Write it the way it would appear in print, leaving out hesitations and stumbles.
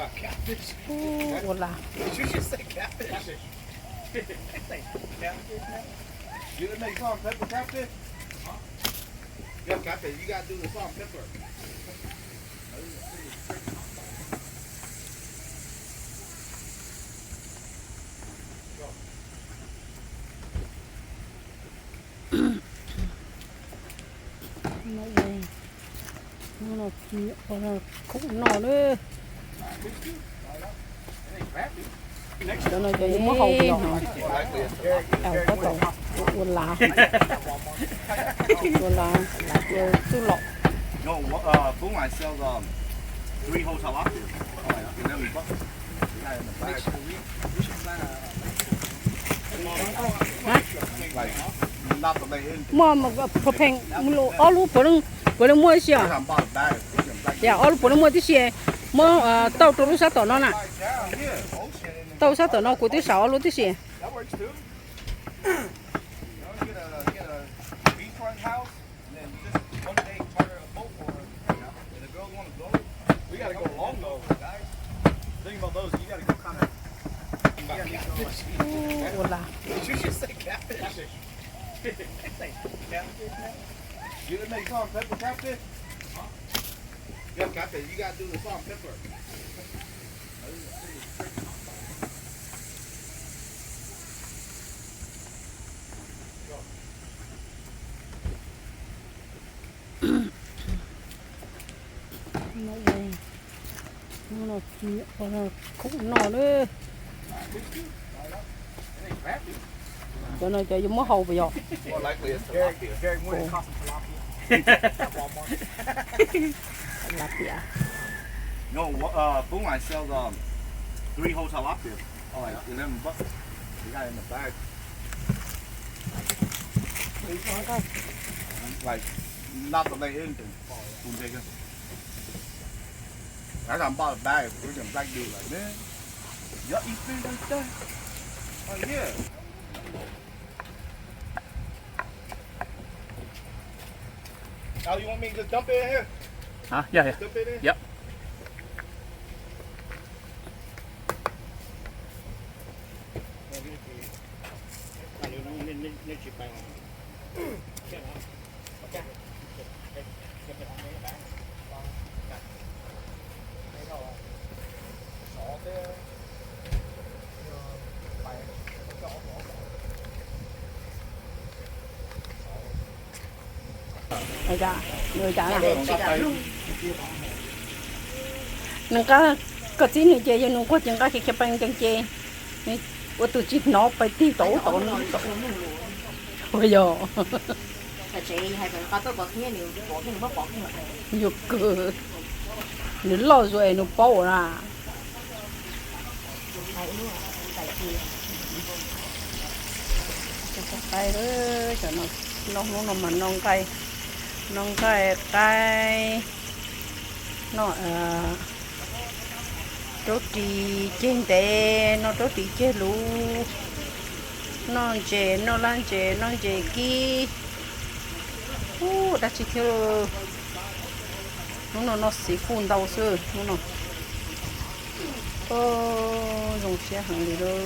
about catfish. Ủa là. You should say catfish. Catfish now? You gonna make salt and pepper catfish? Huh? Yeah, catfish. You gotta do the salt and pepper. Nó cũng nọ nữa. Cho nó cho những món hầu gì hả? Có tàu quần lá, rồi chú lọc. No, Boom I sell 3 whole tilapia. And then we bought the guy in the bag. Like, not the main engine. Mà phở phèn, ở lúc bữa nó mua gì à? Dạ, ở lúc bữa nó mua cái gì? Mua tàu trâu sao tàu nó nè? Tàu sao tàu nó của cái sáu lúc cái gì? Ủa là. You should say catfish. Catfish now? You gonna make salt and pepper catfish? Huh? Yeah, catfish. You gotta do the salt and pepper. Nó cũng nọ nữa. Cho nó cho giống món hầu bây giờ. No, Boom I sell 3 whole tilapia. Like $11. The guy in the bag. Like, not the main engine. Boom chicken. I got bought a bag. We're gonna black dude like, man, y'all eat food like that? Oh yeah. Oh, you want me to just dump it in here? Huh? Yeah, yeah. Dump it in? Yep. Người trả là nâng có tí nữa chơi cho nó có chẳng có khi cái bánh chẳng chơi của tụi chị nó phải tiêu tổ nó bây giờ nhiều cười nó lo rồi nó bỏ ra tay đó cho nó mà nông cây nó rốt trì trên tè nó rốt trì chế lú nó lan chè kia đã chỉ theo nó xí phun đau xưa nó dùng xe hàng đi đâu